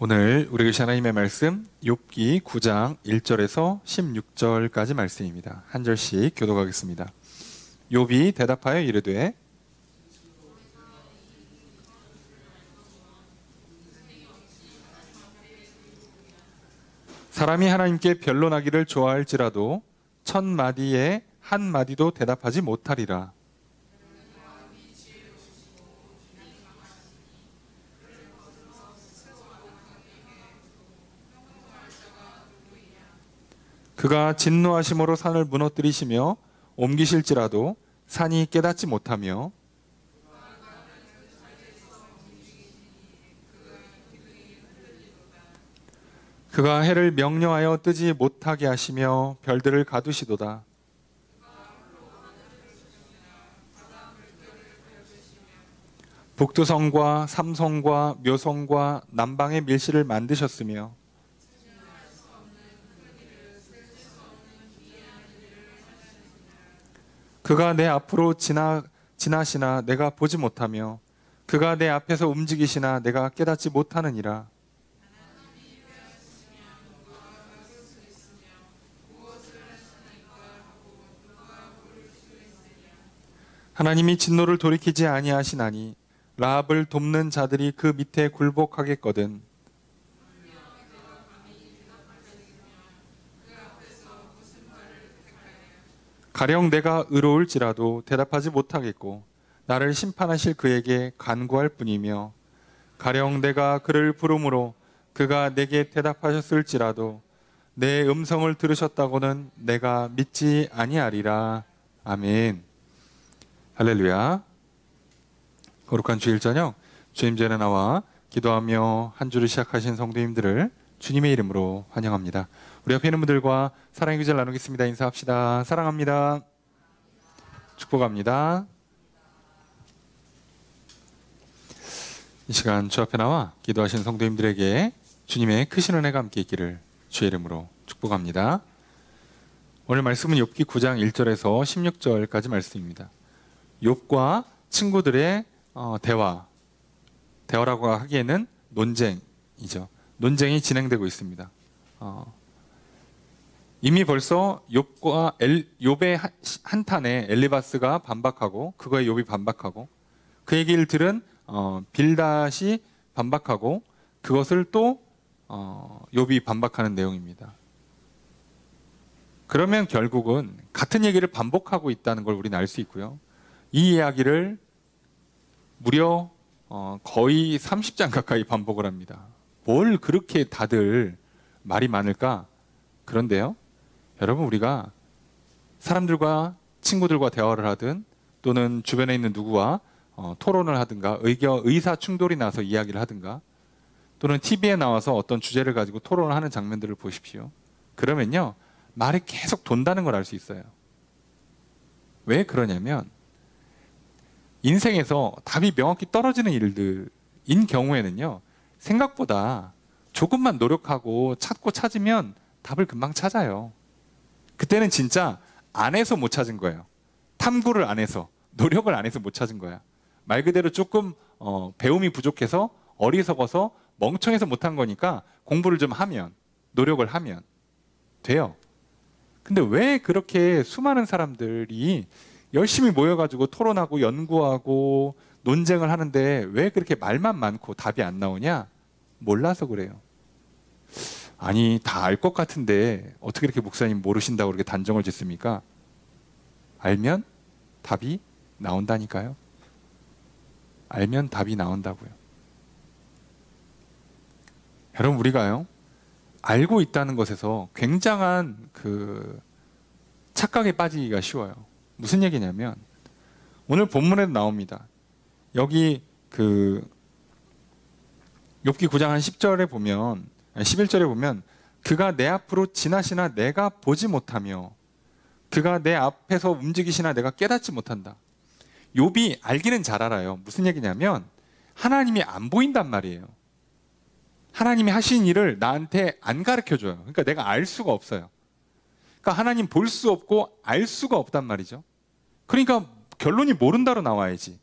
오늘 우리 계신 하나님의 말씀 욥기 9장 1절에서 16절까지 말씀입니다. 한 절씩 교독하겠습니다. 욥이 대답하여 이르되 사람이 하나님께 변론하기를 좋아할지라도 천 마디에 한 마디도 대답하지 못하리라. 그가 진노하심으로 산을 무너뜨리시며 옮기실지라도 산이 깨닫지 못하며 그가 해를 명령하여 뜨지 못하게 하시며 별들을 가두시도다. 북두성과 삼성과 묘성과 남방의 밀실을 만드셨으며 그가 내 앞으로 지나시나 내가 보지 못하며 그가 내 앞에서 움직이시나 내가 깨닫지 못하느니라. 하나님이 진노를 돌이키지 아니하시나니 라합을 돕는 자들이 그 밑에 굴복하겠거든. 가령 내가 의로울지라도 대답하지 못하겠고 나를 심판하실 그에게 간구할 뿐이며 가령 내가 그를 부르므로 그가 내게 대답하셨을지라도 내 음성을 들으셨다고는 내가 믿지 아니하리라. 아멘. 할렐루야. 거룩한 주일 저녁 주님 전에 나와 기도하며 한 주를 시작하신 성도님들을 주님의 이름으로 환영합니다. 우리 옆에 있는 분들과 사랑의 기절 나누겠습니다. 인사합시다. 사랑합니다. 축복합니다. 이 시간 주 앞에 나와 기도하신 성도님들에게 주님의 크신 은혜가 함께 있기를 주의 이름으로 축복합니다. 오늘 말씀은 욥기 9장 1절에서 16절까지 말씀입니다. 욥과 친구들의 대화라고 하기에는 논쟁이죠. 논쟁이 진행되고 있습니다. 이미 벌써 욥의 한탄에 엘리바스가 반박하고 그거에 욥이 반박하고 그 얘기를 들은 빌닷이 반박하고 그것을 또 욥이 반박하는 내용입니다. 그러면 결국은 같은 얘기를 반복하고 있다는 걸 우리는 알 수 있고요. 이 이야기를 무려 거의 30장 가까이 반복을 합니다. 뭘 그렇게 다들 말이 많을까? 그런데요, 여러분, 우리가 사람들과 친구들과 대화를 하든 또는 주변에 있는 누구와 토론을 하든가 의사 충돌이 나서 이야기를 하든가 또는 TV에 나와서 어떤 주제를 가지고 토론을 하는 장면들을 보십시오. 그러면요, 말이 계속 돈다는 걸 알 수 있어요. 왜 그러냐면 인생에서 답이 명확히 떨어지는 일들인 경우에는요, 생각보다 조금만 노력하고 찾으면 답을 금방 찾아요. 그때는 진짜 안 해서 못 찾은 거예요. 탐구를 안 해서, 노력을 안 해서 못 찾은 거야. 말 그대로 조금 배움이 부족해서 어리석어서 멍청해서 못한 거니까 공부를 좀 하면, 노력을 하면 돼요. 근데 왜 그렇게 수많은 사람들이 열심히 모여가지고 토론하고 연구하고 논쟁을 하는데 왜 그렇게 말만 많고 답이 안 나오냐? 몰라서 그래요. 아니, 다 알 것 같은데 어떻게 이렇게 목사님 모르신다고 그렇게 단정을 짓습니까? 알면 답이 나온다니까요. 알면 답이 나온다고요. 여러분, 우리가요, 알고 있다는 것에서 굉장한 착각에 빠지기가 쉬워요. 무슨 얘기냐면 오늘 본문에도 나옵니다. 여기 욥기 9장 한 10절에 보면 11절에 보면 그가 내 앞으로 지나시나 내가 보지 못하며 그가 내 앞에서 움직이시나 내가 깨닫지 못한다. 욥이 알기는 잘 알아요. 무슨 얘기냐면 하나님이 안 보인단 말이에요. 하나님이 하신 일을 나한테 안 가르쳐줘요. 그러니까 내가 알 수가 없어요. 그러니까 하나님 볼 수 없고 알 수가 없단 말이죠. 그러니까 결론이 모른다로 나와야지.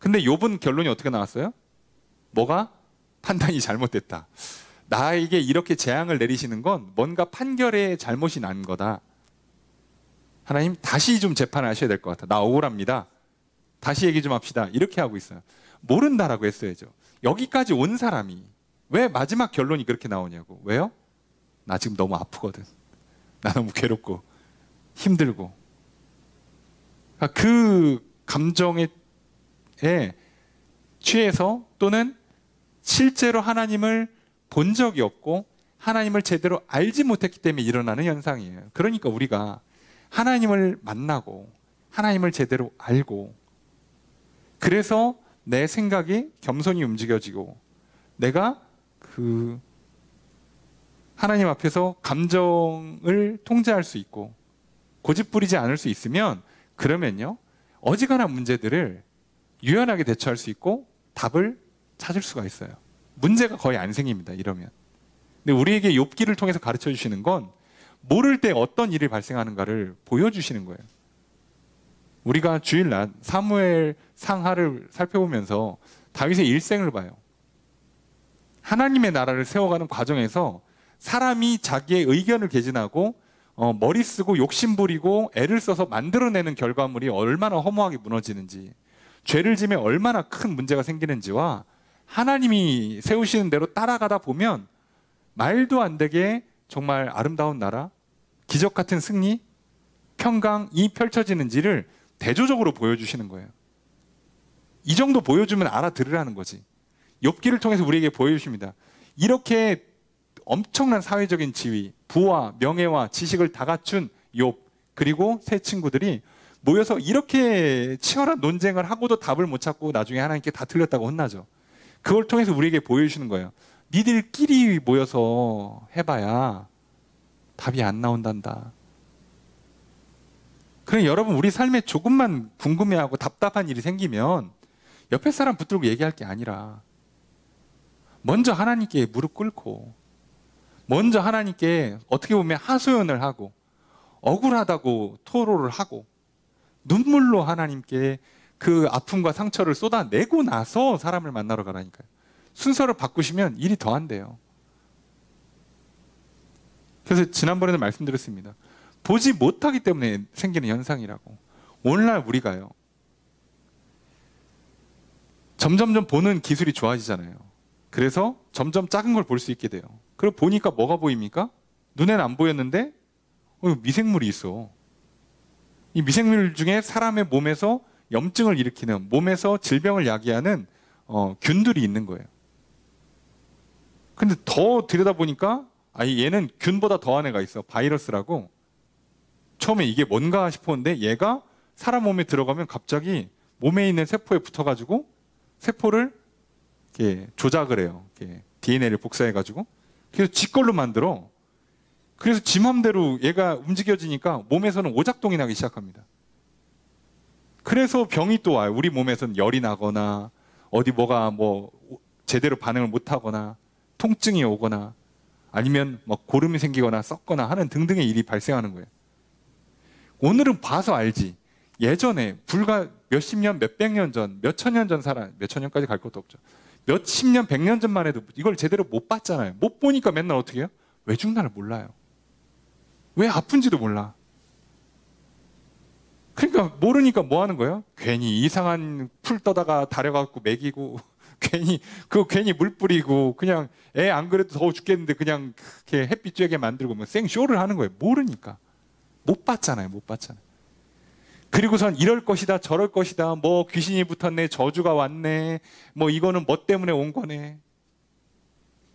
근데 욥은 결론이 어떻게 나왔어요? 뭐가? 판단이 잘못됐다. 나에게 이렇게 재앙을 내리시는 건 뭔가 판결에 잘못이 난 거다. 하나님 다시 좀 재판을 하셔야 될 것 같아. 나 억울합니다. 다시 얘기 좀 합시다. 이렇게 하고 있어요. 모른다라고 했어야죠. 여기까지 온 사람이 왜 마지막 결론이 그렇게 나오냐고. 왜요? 나 지금 너무 아프거든. 나 너무 괴롭고 힘들고. 그 감정에 취해서 또는 실제로 하나님을 본 적이 없고 하나님을 제대로 알지 못했기 때문에 일어나는 현상이에요. 그러니까 우리가 하나님을 만나고 하나님을 제대로 알고 그래서 내 생각이 겸손히 움직여지고 내가 그 하나님 앞에서 감정을 통제할 수 있고 고집부리지 않을 수 있으면 그러면요 어지간한 문제들을 유연하게 대처할 수 있고 답을 찾을 수가 있어요. 문제가 거의 안 생깁니다. 이러면. 근데 우리에게 욥기를 통해서 가르쳐 주시는 건 모를 때 어떤 일이 발생하는가를 보여주시는 거예요. 우리가 주일날 사무엘 상하를 살펴보면서 다윗의 일생을 봐요. 하나님의 나라를 세워가는 과정에서 사람이 자기의 의견을 개진하고 머리 쓰고 욕심 부리고 애를 써서 만들어내는 결과물이 얼마나 허무하게 무너지는지, 죄를 지면 얼마나 큰 문제가 생기는지와 하나님이 세우시는 대로 따라가다 보면 말도 안 되게 정말 아름다운 나라, 기적 같은 승리, 평강이 펼쳐지는지를 대조적으로 보여주시는 거예요. 이 정도 보여주면 알아들으라는 거지. 욥기를 통해서 우리에게 보여주십니다. 이렇게 엄청난 사회적인 지위, 부와 명예와 지식을 다 갖춘 욥 그리고 세 친구들이 모여서 이렇게 치열한 논쟁을 하고도 답을 못 찾고 나중에 하나님께 다 틀렸다고 혼나죠. 그걸 통해서 우리에게 보여주시는 거예요. 니들끼리 모여서 해봐야 답이 안 나온단다. 그럼 여러분 우리 삶에 조금만 궁금해하고 답답한 일이 생기면 옆에 사람 붙들고 얘기할 게 아니라 먼저 하나님께 무릎 꿇고 먼저 하나님께 어떻게 보면 하소연을 하고 억울하다고 토로를 하고 눈물로 하나님께 그 아픔과 상처를 쏟아내고 나서 사람을 만나러 가라니까요. 순서를 바꾸시면 일이 더 안 돼요. 그래서 지난번에도 말씀드렸습니다. 보지 못하기 때문에 생기는 현상이라고. 오늘날 우리가요. 점점점 보는 기술이 좋아지잖아요. 그래서 점점 작은 걸 볼 수 있게 돼요. 그리고 보니까 뭐가 보입니까? 눈에는 안 보였는데 미생물이 있어. 이 미생물 중에 사람의 몸에서 염증을 일으키는, 몸에서 질병을 야기하는 균들이 있는 거예요. 근데 더 들여다보니까 얘는 균보다 더한 애가 있어. 바이러스라고. 처음에 이게 뭔가 싶었는데 얘가 사람 몸에 들어가면 갑자기 몸에 있는 세포에 붙어가지고 세포를 이렇게 조작을 해요. 이렇게 DNA를 복사해가지고. 그래서 지 걸로 만들어. 그래서 지 맘대로 얘가 움직여지니까 몸에서는 오작동이 나기 시작합니다. 그래서 병이 또 와요. 우리 몸에서는 열이 나거나 어디 뭐가 제대로 반응을 못하거나 통증이 오거나 아니면 고름이 생기거나 썩거나 하는 등등의 일이 발생하는 거예요. 오늘은 봐서 알지. 예전에 불과 몇십 년, 몇백 년 전, 몇천 년 전 사람, 몇천 년까지 갈 것도 없죠. 몇십 년, 백 년 전만 해도 이걸 제대로 못 봤잖아요. 못 보니까 맨날 어떻게 해요? 왜 죽나를 몰라요. 왜 아픈지도 몰라. 그러니까 모르니까 뭐 하는 거예요? 괜히 이상한 풀 떠다가 다려갖고 먹이고 괜히 물 뿌리고 그냥 애 안 그래도 더워 죽겠는데 그냥 이렇게 햇빛 쬐게 만들고 생쇼를 하는 거예요. 모르니까. 못 봤잖아요. 못 봤잖아요. 그리고선 이럴 것이다 저럴 것이다 귀신이 붙었네 저주가 왔네 이거는 뭐 때문에 온 거네.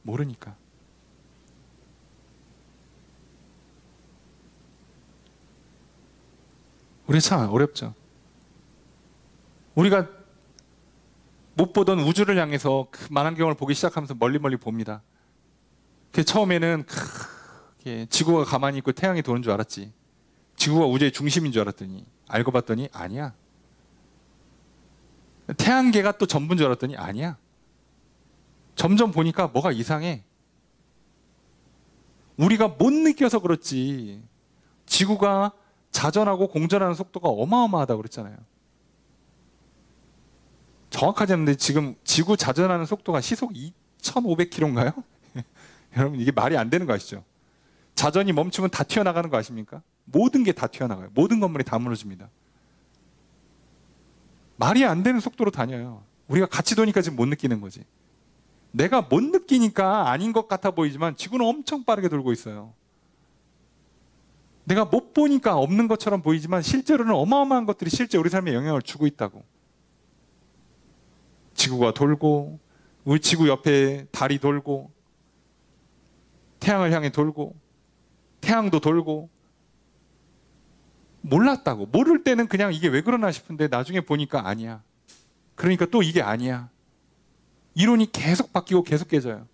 모르니까. 우리 참 어렵죠. 우리가 못 보던 우주를 향해서 그 만환경을 보기 시작하면서 멀리 봅니다. 처음에는 지구가 가만히 있고 태양이 도는 줄 알았지. 지구가 우주의 중심인 줄 알았더니 알고 봤더니 아니야. 태양계가 또 전부인 줄 알았더니 아니야. 점점 보니까 뭐가 이상해. 우리가 못 느껴서 그렇지 지구가 자전하고 공전하는 속도가 어마어마하다고 그랬잖아요. 정확하지 않은데 지금 지구 자전하는 속도가 시속 2,500km인가요? 여러분 이게 말이 안 되는 거 아시죠? 자전이 멈추면 다 튀어나가는 거 아십니까? 모든 게 다 튀어나가요. 모든 건물이 다 무너집니다. 말이 안 되는 속도로 다녀요. 우리가 같이 도니까 지금 못 느끼는 거지. 내가 못 느끼니까 아닌 것 같아 보이지만 지구는 엄청 빠르게 돌고 있어요. 내가 못 보니까 없는 것처럼 보이지만 실제로는 어마어마한 것들이 실제 우리 삶에 영향을 주고 있다고. 지구가 돌고, 우리 지구 옆에 달이 돌고, 태양을 향해 돌고, 태양도 돌고, 몰랐다고. 모를 때는 그냥 이게 왜 그러나 싶은데 나중에 보니까 아니야. 그러니까 또 이게 아니야. 이론이 계속 바뀌고 계속 깨져요.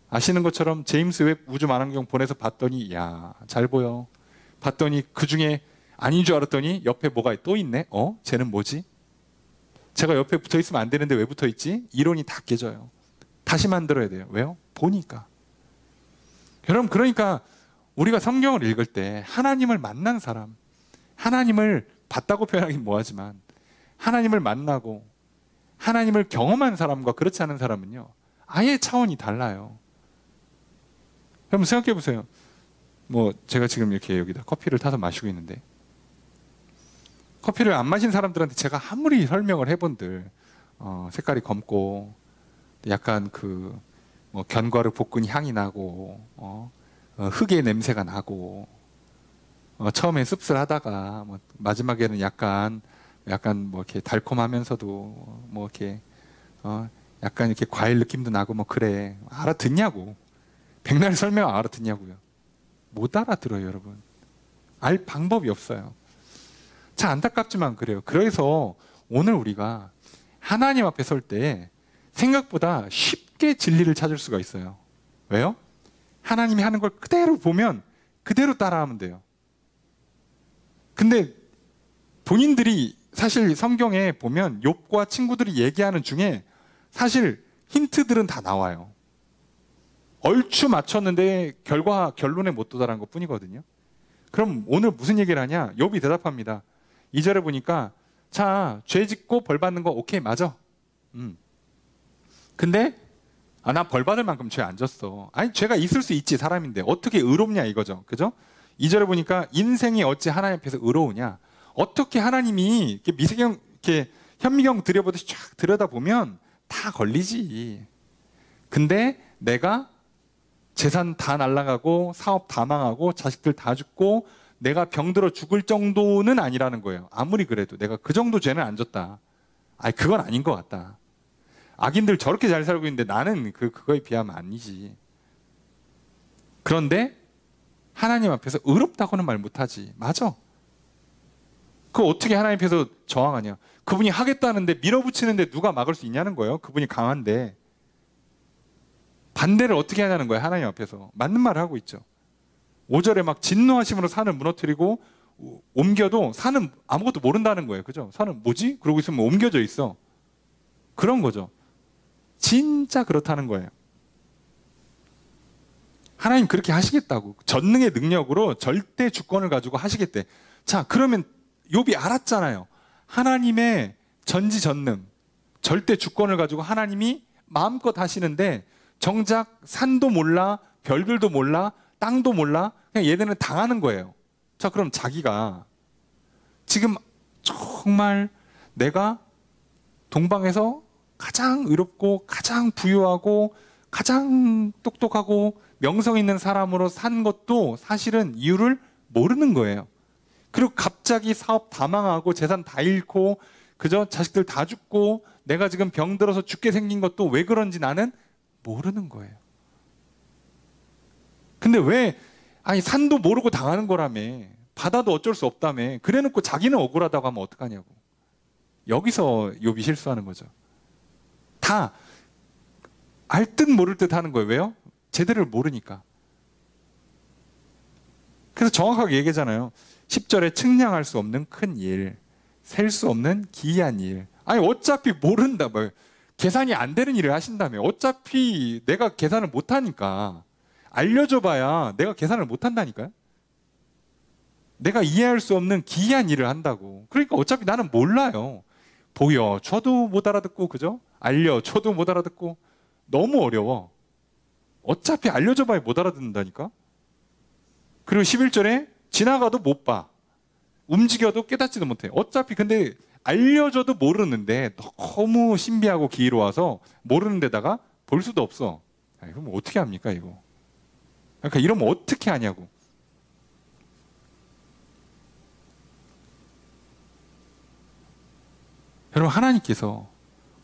아시는 것처럼 제임스 웹 우주 망원경 보내서 봤더니 야, 잘 보여. 봤더니 그중에 아닌 줄 알았더니 옆에 뭐가 또 있네. 쟤는 뭐지? 제가 옆에 붙어 있으면 안 되는데 왜 붙어 있지? 이론이 다 깨져요. 다시 만들어야 돼요. 왜요? 보니까. 여러분, 그러니까 우리가 성경을 읽을 때 하나님을 만난 사람, 하나님을 봤다고 표현하긴 뭐하지만 하나님을 만나고 하나님을 경험한 사람과 그렇지 않은 사람은요, 아예 차원이 달라요. 여러분 생각해 보세요. 뭐 제가 지금 이렇게 여기다 커피를 타서 마시고 있는데, 커피를 안 마신 사람들한테 제가 아무리 설명을 해본들 색깔이 검고 약간 뭐 견과류 볶은 향이 나고 흙의 냄새가 나고 처음에 씁쓸하다가 뭐 마지막에는 약간 뭐 이렇게 달콤하면서도 뭐 이렇게 약간 이렇게 과일 느낌도 나고 뭐 그래. 알아듣냐고. 백날 설명 알아듣냐고요. 못 알아들어요, 여러분. 알 방법이 없어요. 참 안타깝지만 그래요. 그래서 오늘 우리가 하나님 앞에 설 때 생각보다 쉽게 진리를 찾을 수가 있어요. 왜요? 하나님이 하는 걸 그대로 보면 그대로 따라하면 돼요. 근데 본인들이 사실 성경에 보면 욥과 친구들이 얘기하는 중에 사실 힌트들은 다 나와요. 얼추 맞췄는데 결론에 못 도달한 것 뿐이거든요. 그럼 오늘 무슨 얘기를 하냐? 욥이 대답합니다. 2절에 보니까 자, 죄 짓고 벌 받는 거 오케이, 맞아. 근데 나 벌 받을 만큼 죄 안 졌어. 아니, 죄가 있을 수 있지, 사람인데 어떻게 의롭냐 이거죠. 그죠? 2절에 보니까 인생이 어찌 하나님 앞에서 의로우냐. 어떻게 하나님이 이렇게 이렇게 현미경 들여보듯이 쫙 들여다보면 다 걸리지. 근데 내가 재산 다 날라가고 사업 다 망하고 자식들 다 죽고 내가 병들어 죽을 정도는 아니라는 거예요. 아무리 그래도 내가 그 정도 죄는 안 졌다. 아니, 그건 아닌 것 같다. 악인들 저렇게 잘 살고 있는데 나는 그거에 비하면 아니지. 그런데 하나님 앞에서 의롭다고는 말 못하지. 맞아. 그거 어떻게 하나님 앞에서 저항하냐. 그분이 하겠다는데 밀어붙이는데 누가 막을 수 있냐는 거예요. 그분이 강한데. 반대를 어떻게 하냐는 거예요. 하나님 앞에서. 맞는 말을 하고 있죠. 5절에 막 진노하심으로 산을 무너뜨리고 옮겨도 산은 아무것도 모른다는 거예요. 그죠? 산은 뭐지? 그러고 있으면 옮겨져 있어. 그런 거죠. 진짜 그렇다는 거예요. 하나님 그렇게 하시겠다고. 전능의 능력으로 절대 주권을 가지고 하시겠대. 자, 그러면 욥이 알았잖아요. 하나님의 전지전능, 절대 주권을 가지고 하나님이 마음껏 하시는데 정작 산도 몰라, 별들도 몰라, 땅도 몰라. 그냥 얘네는 당하는 거예요. 자, 그럼 자기가 지금 정말 내가 동방에서 가장 의롭고 가장 부유하고 가장 똑똑하고 명성 있는 사람으로 산 것도 사실은 이유를 모르는 거예요. 그리고 갑자기 사업 다 망하고 재산 다 잃고 그저 자식들 다 죽고 내가 지금 병들어서 죽게 생긴 것도 왜 그런지 나는 모르는 거예요. 근데 왜 산도 모르고 당하는 거라며, 바다도 어쩔 수 없다며, 그래놓고 자기는 억울하다고 하면 어떡하냐고. 여기서 욥이 실수하는 거죠. 다 알 듯 모를 듯 하는 거예요. 왜요? 제대로 모르니까. 그래서 정확하게 얘기하잖아요. 10절에 측량할 수 없는 큰 일, 셀 수 없는 기이한 일. 아니, 어차피 모른다. 뭐 계산이 안 되는 일을 하신다며. 어차피 내가 계산을 못하니까. 알려줘봐야 내가 계산을 못한다니까요. 내가 이해할 수 없는 기이한 일을 한다고. 그러니까 어차피 나는 몰라요. 보여줘도 못 알아듣고, 그죠? 알려줘도 못 알아듣고. 너무 어려워. 어차피 알려줘 봐야 못 알아듣는다니까. 그리고 11절에 지나가도 못 봐. 움직여도 깨닫지도 못해. 어차피 근데 알려줘도 모르는데 너무 신비하고 기이로워서 모르는 데다가 볼 수도 없어. 그럼 어떻게 합니까 이거? 그러니까 이러면 어떻게 하냐고. 여러분, 하나님께서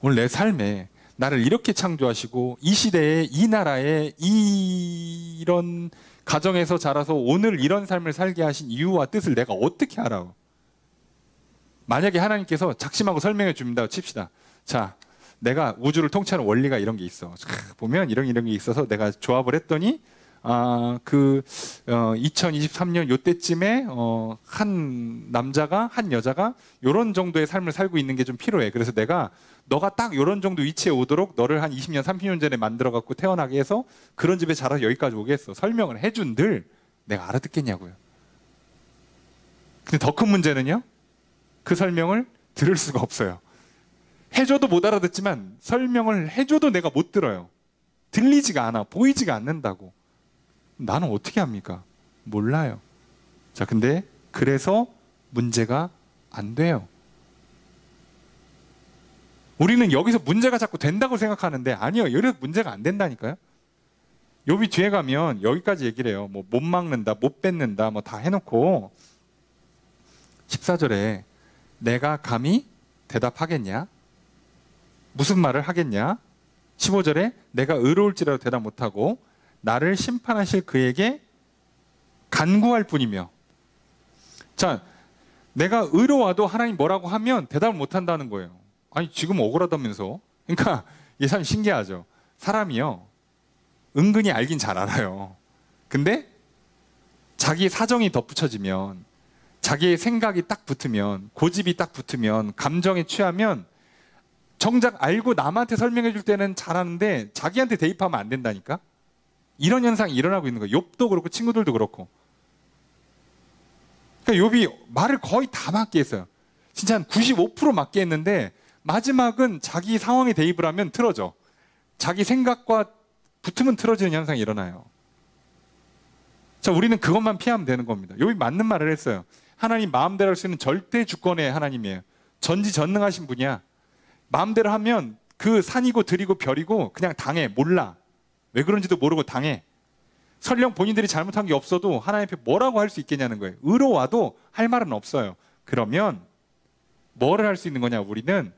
오늘 내 삶에 나를 이렇게 창조하시고 이 시대에 이 나라에 이런 가정에서 자라서 오늘 이런 삶을 살게 하신 이유와 뜻을 내가 어떻게 알아? 만약에 하나님께서 작심하고 설명해 줍니다 칩시다. 자, 내가 우주를 통치하는 원리가 이런 게 있어. 보면 이런 게 있어서 내가 조합을 했더니 2023년 요때쯤에 한 남자가 한 여자가 이런 정도의 삶을 살고 있는 게 좀 필요해. 그래서 내가 너가 딱 이런 정도 위치에 오도록 너를 한 20년 30년 전에 만들어 갖고 태어나게 해서 그런 집에 자라서 여기까지 오게 했어. 설명을 해준들 내가 알아듣겠냐고요. 근데 더 큰 문제는요, 그 설명을 들을 수가 없어요. 해줘도 못 알아듣지만 설명을 해줘도 내가 못 들어요. 들리지가 않아. 보이지가 않는다고. 나는 어떻게 합니까? 몰라요. 자, 근데 그래서 문제가 안 돼요. 우리는 여기서 문제가 자꾸 된다고 생각하는데 아니요. 여기서 문제가 안 된다니까요. 욥이 뒤에 가면 여기까지 얘기를 해요. 뭐 못 막는다, 못 뱉는다, 뭐 다 해놓고 14절에 내가 감히 대답하겠냐? 무슨 말을 하겠냐? 15절에 내가 의로울지라도 대답 못하고 나를 심판하실 그에게 간구할 뿐이며. 자, 내가 의로워도 하나님 뭐라고 하면 대답을 못한다는 거예요. 아니 지금 억울하다면서. 그러니까 이게 참 신기하죠. 사람이요 은근히 알긴 잘 알아요. 근데 자기의 사정이 덧붙여지면, 자기의 생각이 딱 붙으면, 고집이 딱 붙으면, 감정에 취하면 정작 알고 남한테 설명해 줄 때는 잘하는데 자기한테 대입하면 안 된다니까. 이런 현상이 일어나고 있는 거예요. 욥도 그렇고 친구들도 그렇고. 그러니까 욥이 말을 거의 다 맞게 했어요. 진짜 한 95% 맞게 했는데 마지막은 자기 상황에 대입을 하면 틀어져. 자기 생각과 붙으면 틀어지는 현상이 일어나요. 자, 우리는 그것만 피하면 되는 겁니다. 욥이 맞는 말을 했어요. 하나님 마음대로 할 수 있는 절대 주권의 하나님이에요. 전지전능하신 분이야. 마음대로 하면 그 산이고 들이고 별이고 그냥 당해. 몰라. 왜 그런지도 모르고 당해. 설령 본인들이 잘못한 게 없어도 하나님 앞에 뭐라고 할 수 있겠냐는 거예요. 의로워도 할 말은 없어요. 그러면 뭐를 할 수 있는 거냐? 우리는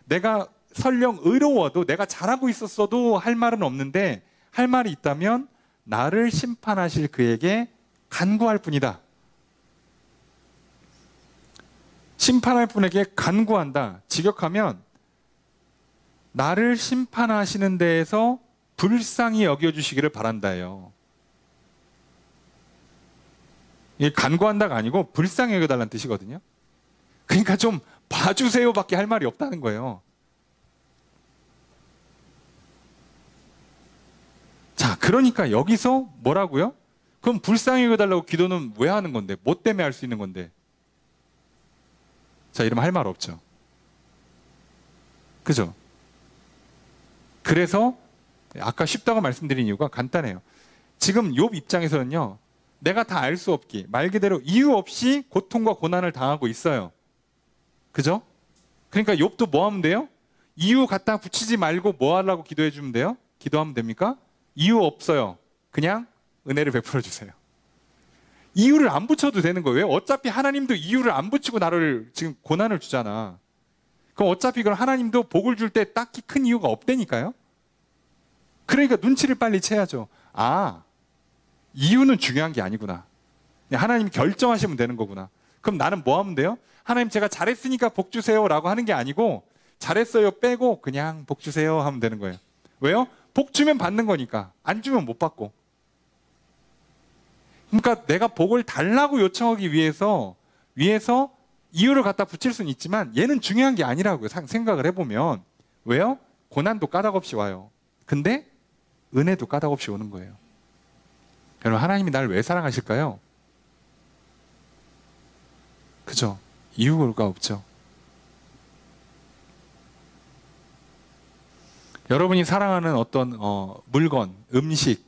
내가 설령 의로워도 내가 잘하고 있었어도 할 말은 없는데 할 말이 있다면 나를 심판하실 그에게 간구할 뿐이다. 심판할 분에게 간구한다. 직역하면 나를 심판하시는 데에서 불쌍히 여겨주시기를 바란다예요. 이게 간구한다가 아니고 불쌍히 여겨달라는 뜻이거든요. 그러니까 좀 봐주세요밖에 할 말이 없다는 거예요. 자, 그러니까 여기서 뭐라고요? 그럼 불쌍히 여겨달라고 기도는 왜 하는 건데? 뭐 때문에 할 수 있는 건데? 자, 이러면 할 말 없죠. 그죠? 그래서 아까 쉽다고 말씀드린 이유가 간단해요. 지금 욥 입장에서는요, 내가 다 알 수 없기, 말 그대로 이유 없이 고통과 고난을 당하고 있어요. 그죠? 그러니까 욥도 뭐 하면 돼요? 이유 갖다 붙이지 말고 뭐 하려고 기도해 주면 돼요? 기도하면 됩니까? 이유 없어요. 그냥 은혜를 베풀어 주세요. 이유를 안 붙여도 되는 거예요. 왜? 어차피 하나님도 이유를 안 붙이고 나를 지금 고난을 주잖아. 그럼 어차피 그럼 하나님도 복을 줄 때 딱히 큰 이유가 없다니까요. 그러니까 눈치를 빨리 채야죠. 아, 이유는 중요한 게 아니구나. 하나님이 결정하시면 되는 거구나. 그럼 나는 뭐 하면 돼요? 하나님 제가 잘했으니까 복 주세요 라고 하는 게 아니고 잘했어요 빼고 그냥 복 주세요 하면 되는 거예요. 왜요? 복 주면 받는 거니까. 안 주면 못 받고. 그러니까 내가 복을 달라고 요청하기 위해서 이유를 갖다 붙일 수는 있지만 얘는 중요한 게 아니라고요. 생각을 해보면. 왜요? 고난도 까닭없이 와요. 근데 은혜도 까닭없이 오는 거예요. 여러분, 하나님이 나를 왜 사랑하실까요? 그죠? 이유가 없죠. 여러분이 사랑하는 어떤 물건, 음식,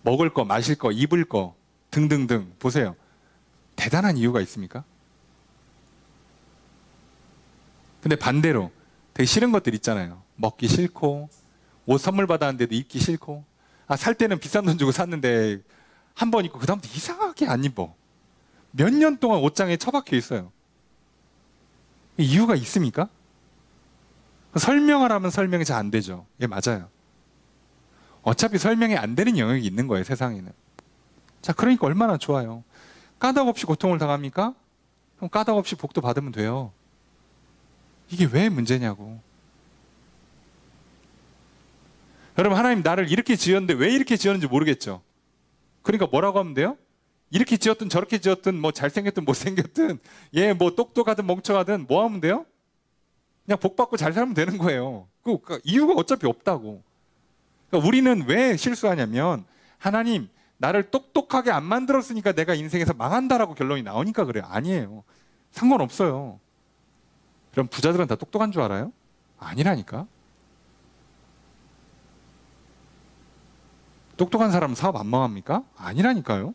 먹을 거, 마실 거, 입을 거 등등등 보세요. 대단한 이유가 있습니까? 근데 반대로 되게 싫은 것들 있잖아요. 먹기 싫고 옷 선물 받았는데도 입기 싫고 살 때는 비싼 돈 주고 샀는데 한 번 입고 그 다음부터 이상하게 안 입어. 몇 년 동안 옷장에 처박혀 있어요. 이유가 있습니까? 설명하라면 설명이 잘 안 되죠. 예, 맞아요. 어차피 설명이 안 되는 영역이 있는 거예요, 세상에는. 자, 그러니까 얼마나 좋아요. 까닭 없이 고통을 당합니까? 그럼 까닭 없이 복도 받으면 돼요. 이게 왜 문제냐고. 여러분, 하나님 나를 이렇게 지었는데 왜 이렇게 지었는지 모르겠죠. 그러니까 뭐라고 하면 돼요? 이렇게 지었든 저렇게 지었든 뭐 잘생겼든 못생겼든 뭐 똑똑하든 멍청하든 뭐 하면 돼요? 그냥 복 받고 잘 살면 되는 거예요. 그러니까 이유가 어차피 없다고. 그러니까 우리는 왜 실수하냐면 하나님 나를 똑똑하게 안 만들었으니까 내가 인생에서 망한다라고 결론이 나오니까 그래요. 아니에요. 상관없어요. 그럼 부자들은 다 똑똑한 줄 알아요? 아니라니까. 똑똑한 사람은 사업 안 망합니까? 아니라니까요.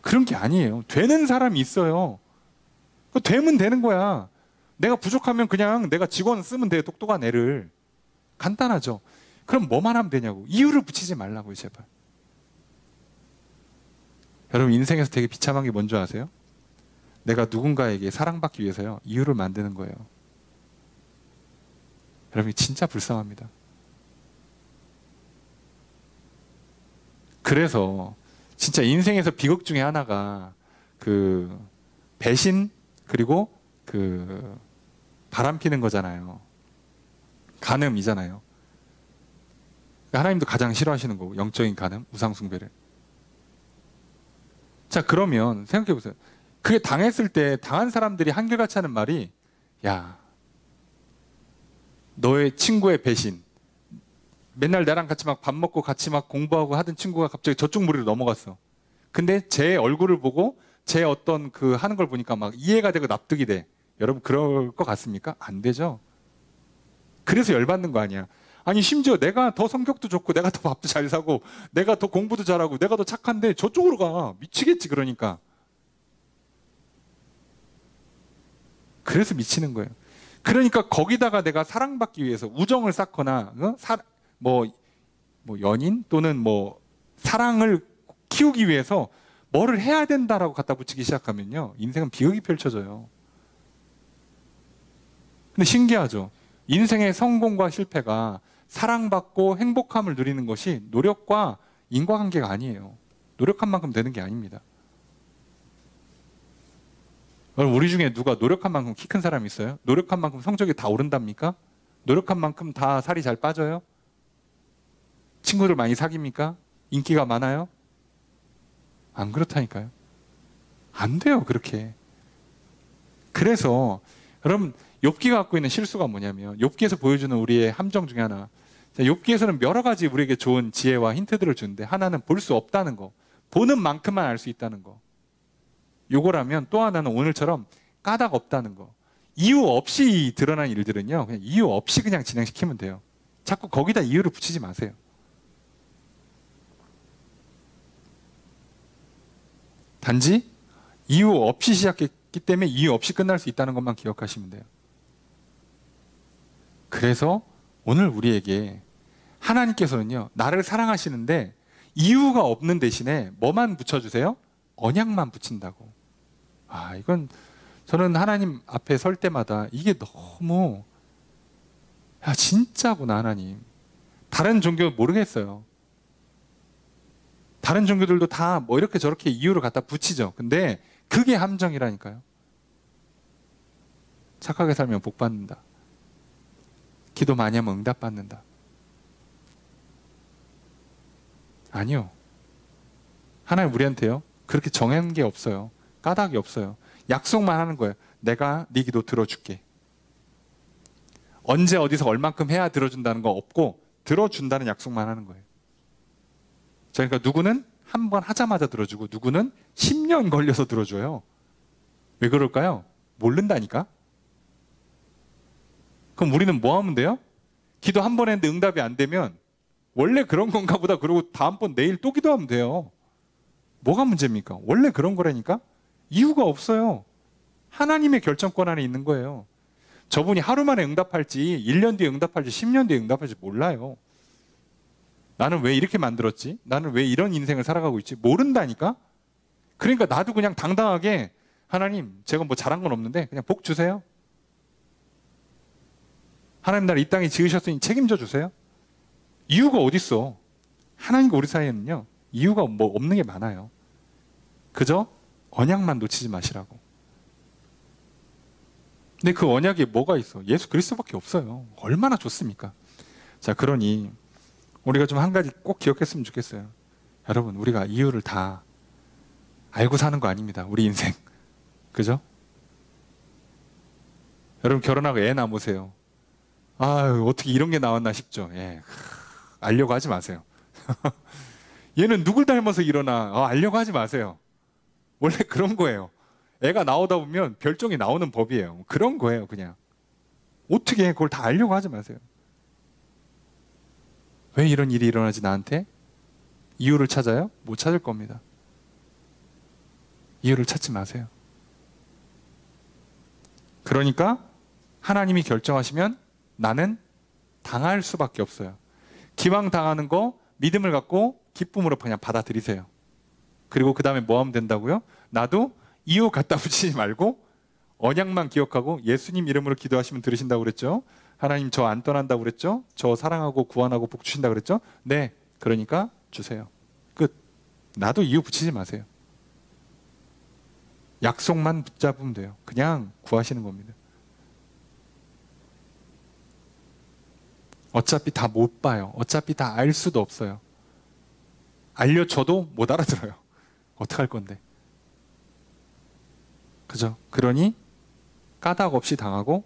그런 게 아니에요. 되는 사람이 있어요. 되면 되는 거야. 내가 부족하면 그냥 내가 직원 쓰면 돼요. 똑똑한 애를. 간단하죠. 그럼 뭐만 하면 되냐고. 이유를 붙이지 말라고요, 제발. 여러분 인생에서 되게 비참한 게 뭔지 아세요? 내가 누군가에게 사랑받기 위해서요. 이유를 만드는 거예요. 여러분 진짜 불쌍합니다. 그래서 진짜 인생에서 비극 중에 하나가 그 배신 그리고 그 바람 피는 거잖아요. 간음이잖아요. 하나님도 가장 싫어하시는 거고 영적인 간음, 우상 숭배를. 자, 그러면 생각해 보세요. 그게 당했을 때 당한 사람들이 한결같이 하는 말이 야, 너의 친구의 배신. 맨날 나랑 같이 막 밥 먹고 같이 막 공부하고 하던 친구가 갑자기 저쪽 무리로 넘어갔어. 근데 제 얼굴을 보고 제 어떤 그 하는 걸 보니까 막 이해가 되고 납득이 돼. 여러분 그럴 것 같습니까? 안 되죠. 그래서 열받는 거 아니야. 아니 심지어 내가 더 성격도 좋고 내가 더 밥도 잘 사고 내가 더 공부도 잘하고 내가 더 착한데 저쪽으로 가. 미치겠지 그러니까. 그래서 미치는 거예요. 그러니까 거기다가 내가 사랑받기 위해서 우정을 쌓거나 뭐 연인 또는 뭐 사랑을 키우기 위해서 뭐를 해야 된다라고 갖다 붙이기 시작하면요. 인생은 비극이 펼쳐져요. 근데 신기하죠. 인생의 성공과 실패가 사랑받고 행복함을 누리는 것이 노력과 인과관계가 아니에요. 노력한 만큼 되는 게 아닙니다. 우리 중에 누가 노력한 만큼 키 큰 사람이 있어요? 노력한 만큼 성적이 다 오른답니까? 노력한 만큼 다 살이 잘 빠져요? 친구들 많이 사깁니까? 인기가 많아요? 안 그렇다니까요. 안 돼요, 그렇게. 그래서 여러분 욥기가 갖고 있는 실수가 뭐냐면 욥기에서 보여주는 우리의 함정 중에 하나. 욥기에서는 여러 가지 우리에게 좋은 지혜와 힌트들을 주는데 하나는 볼 수 없다는 거. 보는 만큼만 알 수 있다는 거. 요거라면 또 하나는 오늘처럼 까닭 없다는 거. 이유 없이 드러난 일들은요. 그냥 이유 없이 그냥 진행시키면 돼요. 자꾸 거기다 이유를 붙이지 마세요. 단지 이유 없이 시작했기 때문에 이유 없이 끝날 수 있다는 것만 기억하시면 돼요. 그래서 오늘 우리에게 하나님께서는요. 나를 사랑하시는데 이유가 없는 대신에 뭐만 붙여주세요? 언약만 붙인다고. 이건 저는 하나님 앞에 설 때마다 이게 너무 진짜구나 하나님. 다른 종교 모르겠어요. 다른 종교들도 다 뭐 이렇게 저렇게 이유를 갖다 붙이죠. 근데 그게 함정이라니까요. 착하게 살면 복 받는다. 기도 많이 하면 응답 받는다. 아니요. 하나님 우리한테요. 그렇게 정한 게 없어요. 까닭이 없어요. 약속만 하는 거예요. 내가 네 기도 들어줄게. 언제 어디서 얼만큼 해야 들어준다는 거 없고 들어준다는 약속만 하는 거예요. 그러니까 누구는 한 번 하자마자 들어주고 누구는 10년 걸려서 들어줘요. 왜 그럴까요? 모른다니까. 그럼 우리는 뭐 하면 돼요? 기도 한 번 했는데 응답이 안 되면 원래 그런 건가 보다. 그러고 다음번 내일 또 기도하면 돼요. 뭐가 문제입니까? 원래 그런 거라니까? 이유가 없어요. 하나님의 결정권 안에 있는 거예요. 저분이 하루 만에 응답할지 1년 뒤에 응답할지 10년 뒤에 응답할지 몰라요. 나는 왜 이렇게 만들었지? 나는 왜 이런 인생을 살아가고 있지? 모른다니까? 그러니까 나도 그냥 당당하게 하나님 제가 뭐 잘한 건 없는데 그냥 복 주세요. 하나님 나를 이 땅에 지으셨으니 책임져 주세요. 이유가 어딨어? 하나님과 우리 사이에는요. 이유가 뭐 없는 게 많아요. 그저 언약만 놓치지 마시라고. 근데 그 언약에 뭐가 있어? 예수 그리스도밖에 없어요. 얼마나 좋습니까? 자, 그러니 우리가 좀 한 가지 꼭 기억했으면 좋겠어요. 여러분, 우리가 이유를 다 알고 사는 거 아닙니다. 우리 인생. 그죠? 여러분 결혼하고 애 낳으세요. 아유, 어떻게 이런 게 나왔나 싶죠. 예. 알려고 하지 마세요. 얘는 누굴 닮아서 일어나? 알려고 하지 마세요. 원래 그런 거예요. 애가 나오다 보면 별종이 나오는 법이에요. 그런 거예요, 그냥. 어떻게 그걸 다 알려고 하지 마세요. 왜 이런 일이 일어나지 나한테? 이유를 찾아요? 못 찾을 겁니다. 이유를 찾지 마세요. 그러니까 하나님이 결정하시면 나는 당할 수밖에 없어요. 기왕 당하는 거 믿음을 갖고 기쁨으로 그냥 받아들이세요. 그리고 그 다음에 뭐 하면 된다고요? 나도 이유 갖다 붙이지 말고 언약만 기억하고 예수님 이름으로 기도하시면 들으신다고 그랬죠? 하나님 저 안 떠난다고 그랬죠? 저 사랑하고 구원하고 복 주신다고 그랬죠? 네, 그러니까 주세요. 끝. 나도 이유 붙이지 마세요. 약속만 붙잡으면 돼요. 그냥 구하시는 겁니다. 어차피 다 못 봐요. 어차피 다 알 수도 없어요. 알려줘도 못 알아들어요. 어떡할 건데. 그죠? 그러니 까닭 없이 당하고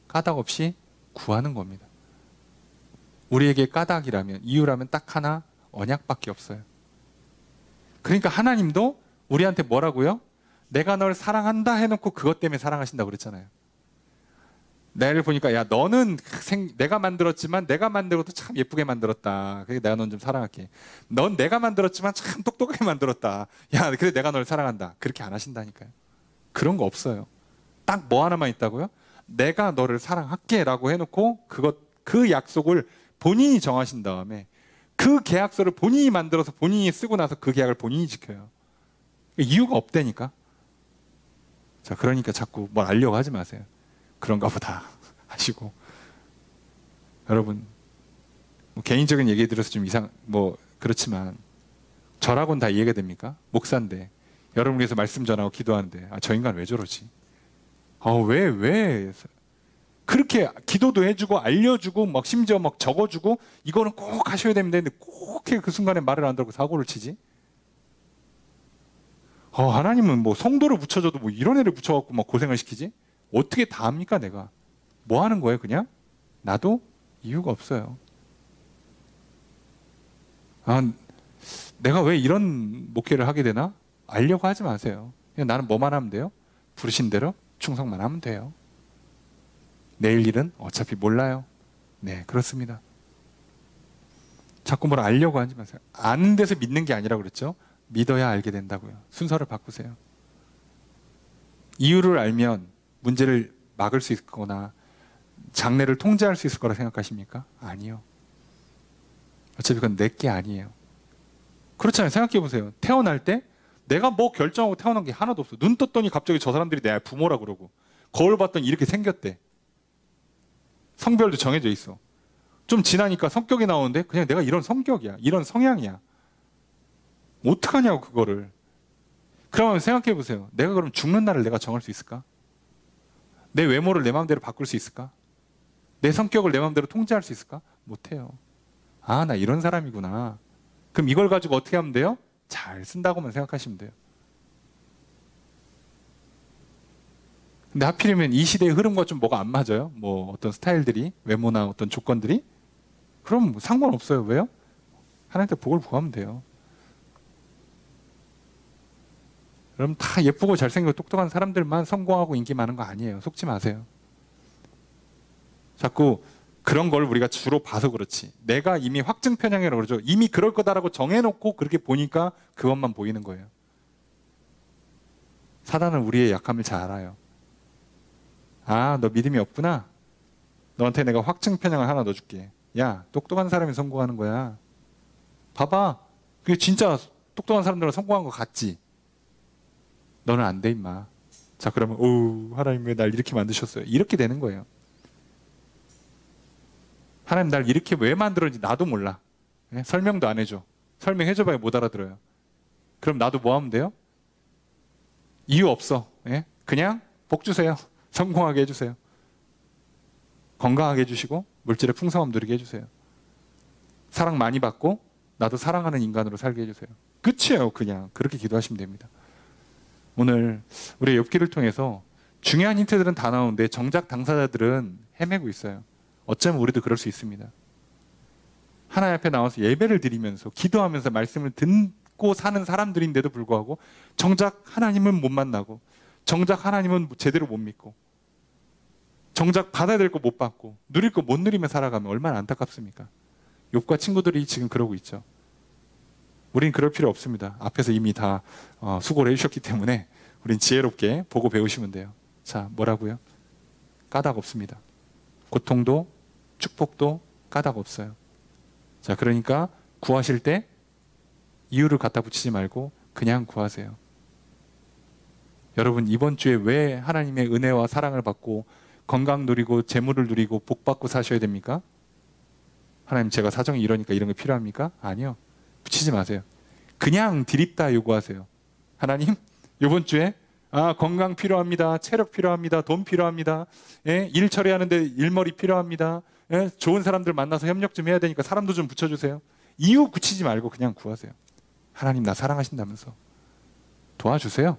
까닭 없이 구하는 겁니다. 우리에게 까닭이라면, 이유라면 딱 하나, 언약밖에 없어요. 그러니까 하나님도 우리한테 뭐라고요? 내가 널 사랑한다 해놓고 그것 때문에 사랑하신다고 그랬잖아요. 나를 보니까 야 너는 내가 만들었지만 내가 만든 것도 참 예쁘게 만들었다. 그래 내가 넌 좀 사랑할게. 넌 내가 만들었지만 참 똑똑하게 만들었다. 야 그래 내가 널 사랑한다. 그렇게 안 하신다니까요. 그런 거 없어요. 딱 뭐 하나만 있다고요? 내가 너를 사랑할게 라고 해놓고 그 약속을 본인이 정하신 다음에 그 계약서를 본인이 만들어서 본인이 쓰고 나서 그 계약을 본인이 지켜요. 이유가 없다니까. 자, 그러니까 자꾸 뭘 알려고 하지 마세요. 그런가 보다 하시고. 여러분, 뭐 개인적인 얘기 들어서 좀 그렇지만 저라고는 다 이해가 됩니까? 목사인데 여러분 위해서 말씀 전하고 기도하는데 저 인간 왜 저러지? 왜 그렇게 기도도 해주고 알려주고 막 심지어 막 적어주고 이거는 꼭 하셔야 됩니다. 근데 꼭 그 순간에 말을 안 들고 사고를 치지? 하나님은 뭐 성도를 붙여줘도 뭐 이런 애를 붙여갖고 막 고생을 시키지? 어떻게 다 합니까 내가? 뭐 하는 거예요 그냥? 나도 이유가 없어요. 내가 왜 이런 목회를 하게 되나? 알려고 하지 마세요. 그냥 나는 뭐만 하면 돼요? 부르신 대로 충성만 하면 돼요. 내일 일은 어차피 몰라요. 네, 그렇습니다. 자꾸 뭘 알려고 하지 마세요. 아는 데서 믿는 게 아니라 그랬죠? 믿어야 알게 된다고요. 순서를 바꾸세요. 이유를 알면 문제를 막을 수 있거나 장래를 통제할 수 있을 거라 생각하십니까? 아니요. 어차피 그건 내 게 아니에요. 그렇잖아요. 생각해 보세요. 태어날 때 내가 뭐 결정하고 태어난 게 하나도 없어. 눈 떴더니 갑자기 저 사람들이 내 부모라 그러고 거울 봤더니 이렇게 생겼대. 성별도 정해져 있어. 좀 지나니까 성격이 나오는데 그냥 내가 이런 성격이야. 이런 성향이야. 어떡하냐고 그거를. 그러면 생각해 보세요. 내가 그럼 죽는 날을 내가 정할 수 있을까? 내 외모를 내 마음대로 바꿀 수 있을까? 내 성격을 내 마음대로 통제할 수 있을까? 못해요. 나 이런 사람이구나. 그럼 이걸 가지고 어떻게 하면 돼요? 잘 쓴다고만 생각하시면 돼요. 근데 하필이면 이 시대의 흐름과 좀 뭐가 안 맞아요? 뭐 어떤 스타일들이, 외모나 어떤 조건들이? 그럼 상관없어요. 왜요? 하나님께 복을 구하면 돼요. 여러분 다 예쁘고 잘생기고 똑똑한 사람들만 성공하고 인기 많은 거 아니에요. 속지 마세요. 자꾸 그런 걸 우리가 주로 봐서 그렇지. 내가 이미 확증 편향이라고 그러죠. 이미 그럴 거다라고 정해놓고 그렇게 보니까 그것만 보이는 거예요. 사단은 우리의 약함을 잘 알아요. 아, 너 믿음이 없구나? 너한테 내가 확증 편향을 하나 넣어줄게. 야, 똑똑한 사람이 성공하는 거야. 봐봐. 그게 진짜 똑똑한 사람들은 성공한 거 같지? 너는 안 돼, 임마. 자, 그러면 오, 하나님 왜 날 이렇게 만드셨어요? 이렇게 되는 거예요. 하나님 날 이렇게 왜 만들었는지 나도 몰라. 예? 설명도 안 해줘. 설명해줘봐야 못 알아들어요. 그럼 나도 뭐 하면 돼요? 이유 없어. 예? 그냥 복 주세요. 성공하게 해주세요. 건강하게 해주시고 물질의 풍성함 누리게 해주세요. 사랑 많이 받고 나도 사랑하는 인간으로 살게 해주세요. 끝이에요. 그냥 그렇게 기도하시면 됩니다. 오늘 우리의 욥기를 통해서 중요한 힌트들은 다 나오는데 정작 당사자들은 헤매고 있어요. 어쩌면 우리도 그럴 수 있습니다. 하나님 앞에 나와서 예배를 드리면서 기도하면서 말씀을 듣고 사는 사람들인데도 불구하고 정작 하나님은 못 만나고 정작 하나님은 제대로 못 믿고 정작 받아야 될 거 못 받고 누릴 거 못 누리며 살아가면 얼마나 안타깝습니까? 욥과 친구들이 지금 그러고 있죠. 우린 그럴 필요 없습니다. 앞에서 이미 다 수고를 해주셨기 때문에 우린 지혜롭게 보고 배우시면 돼요. 자, 뭐라고요? 까닭 없습니다. 고통도 축복도 까닭 없어요. 자, 그러니까 구하실 때 이유를 갖다 붙이지 말고 그냥 구하세요. 여러분, 이번 주에 왜 하나님의 은혜와 사랑을 받고 건강 누리고 재물을 누리고 복 받고 사셔야 됩니까? 하나님, 제가 사정이 이러니까 이런 게 필요합니까? 아니요. 붙이지 마세요. 그냥 드립다 요구하세요. 하나님, 이번 주에 건강 필요합니다. 체력 필요합니다. 돈 필요합니다. 예? 일 처리하는데 일머리 필요합니다. 예? 좋은 사람들 만나서 협력 좀 해야 되니까 사람도 좀 붙여주세요. 이유 붙이지 말고 그냥 구하세요. 하나님, 나 사랑하신다면서 도와주세요.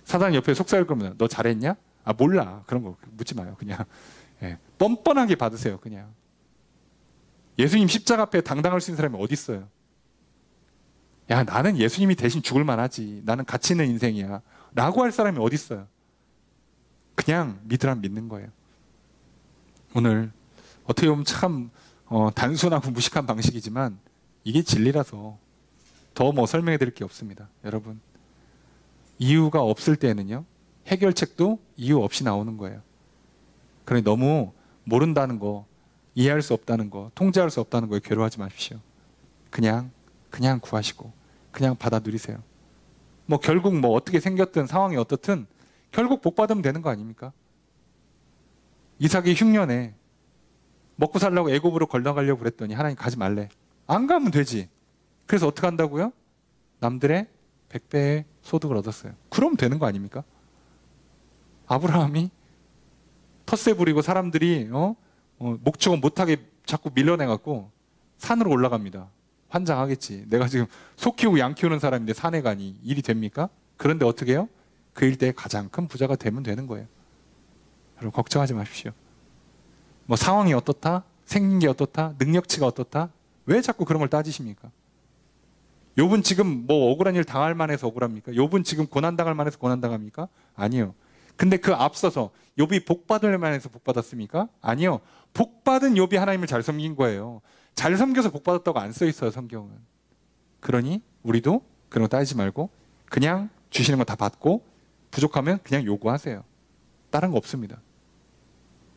사단 옆에 속삭일 거면 너 잘했냐? 아, 몰라. 그런 거 묻지 마요. 그냥 예. 뻔뻔하게 받으세요. 그냥. 예수님 십자가 앞에 당당할 수 있는 사람이 어디 있어요? 야, 나는 예수님이 대신 죽을 만하지. 나는 가치 있는 인생이야. 라고 할 사람이 어디 있어요? 그냥 믿으란 믿는 거예요. 오늘 어떻게 보면 참 단순하고 무식한 방식이지만 이게 진리라서 더 뭐 설명해 드릴 게 없습니다. 여러분, 이유가 없을 때는요, 해결책도 이유 없이 나오는 거예요. 그러니 너무 모른다는 거, 이해할 수 없다는 거, 통제할 수 없다는 거에 괴로워하지 마십시오. 그냥 구하시고 그냥 받아 누리세요. 뭐 결국 뭐 어떻게 생겼든 상황이 어떻든 결국 복 받으면 되는 거 아닙니까? 이삭이 흉년에 먹고 살려고 애굽으로 건너가려고 그랬더니 하나님 가지 말래. 안 가면 되지. 그래서 어떻게 한다고요? 남들의 100배의 소득을 얻었어요. 그럼 되는 거 아닙니까? 아브라함이 텃세 부리고 사람들이 목축은 못하게 자꾸 밀려내갖고 산으로 올라갑니다. 환장하겠지. 내가 지금 소 키우고 양 키우는 사람인데 산에 가니 일이 됩니까? 그런데 어떻게 해요? 그 일대에 가장 큰 부자가 되면 되는 거예요. 여러분, 걱정하지 마십시오. 뭐 상황이 어떻다? 생긴 게 어떻다? 능력치가 어떻다? 왜 자꾸 그런 걸 따지십니까? 욥은 지금 뭐 억울한 일 당할 만해서 억울합니까? 욥은 지금 고난 당할 만해서 고난 당합니까? 아니요. 근데 그 앞서서 욥이 복 받을 만해서 복 받았습니까? 아니요. 복 받은 욥이 하나님을 잘 섬긴 거예요. 잘 섬겨서 복 받았다고 안 써 있어요, 성경은. 그러니 우리도 그런 거 따지지 말고 그냥 주시는 거 다 받고 부족하면 그냥 요구하세요. 다른 거 없습니다.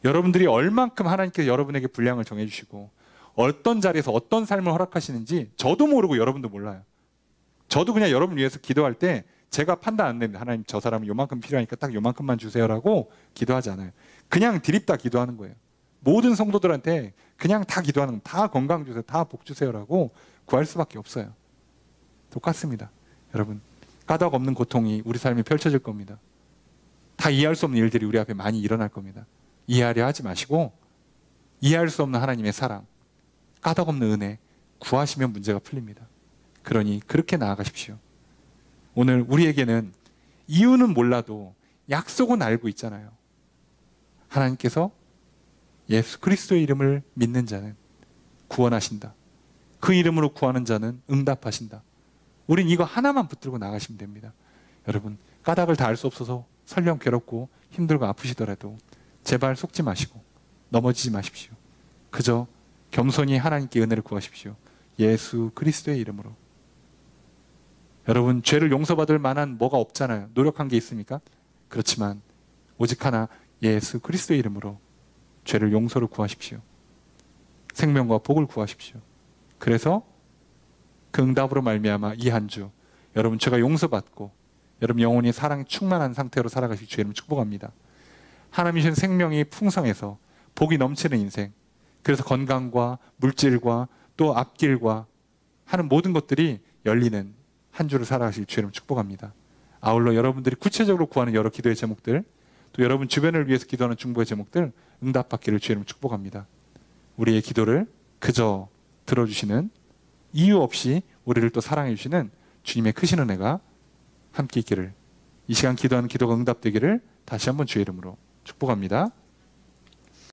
여러분들이 얼만큼 하나님께서 여러분에게 분량을 정해주시고 어떤 자리에서 어떤 삶을 허락하시는지 저도 모르고 여러분도 몰라요. 저도 그냥 여러분 위해서 기도할 때 제가 판단 안 됩니다. 하나님, 저 사람은 요만큼 필요하니까 딱 요만큼만 주세요라고 기도하지 않아요. 그냥 드립다 기도하는 거예요. 모든 성도들한테 그냥 다 기도하는 거예요. 다 건강 주세요. 다 복 주세요라고 구할 수밖에 없어요. 똑같습니다. 여러분, 까닭 없는 고통이 우리 삶에 펼쳐질 겁니다. 다 이해할 수 없는 일들이 우리 앞에 많이 일어날 겁니다. 이해하려 하지 마시고 이해할 수 없는 하나님의 사랑, 까닭 없는 은혜 구하시면 문제가 풀립니다. 그러니 그렇게 나아가십시오. 오늘 우리에게는 이유는 몰라도 약속은 알고 있잖아요. 하나님께서 예수 그리스도의 이름을 믿는 자는 구원하신다. 그 이름으로 구하는 자는 응답하신다. 우린 이거 하나만 붙들고 나가시면 됩니다. 여러분, 까닭을 다 알 수 없어서 설령 괴롭고 힘들고 아프시더라도 제발 속지 마시고 넘어지지 마십시오. 그저 겸손히 하나님께 은혜를 구하십시오. 예수 그리스도의 이름으로. 여러분, 죄를 용서받을 만한 뭐가 없잖아요. 노력한 게 있습니까? 그렇지만 오직 하나, 예수 그리스도의 이름으로 죄를 용서를 구하십시오. 생명과 복을 구하십시오. 그래서 그 응답으로 말미암아 이 한 주 여러분 죄가 용서받고 여러분 영혼이 사랑 충만한 상태로 살아가실 주 이름 축복합니다. 하나님 주신 생명이 풍성해서 복이 넘치는 인생, 그래서 건강과 물질과 또 앞길과 하는 모든 것들이 열리는 한 주를 살아가실 주 이름 축복합니다. 아울러 여러분들이 구체적으로 구하는 여러 기도의 제목들, 또 여러분 주변을 위해서 기도하는 중보의 제목들 응답받기를 주 이름 축복합니다. 우리의 기도를 그저 들어주시는, 이유 없이 우리를 또 사랑해 주시는 주님의 크신 은혜가 함께 있기를, 이 시간 기도하는 기도가 응답되기를 다시 한번 주의 이름으로 축복합니다.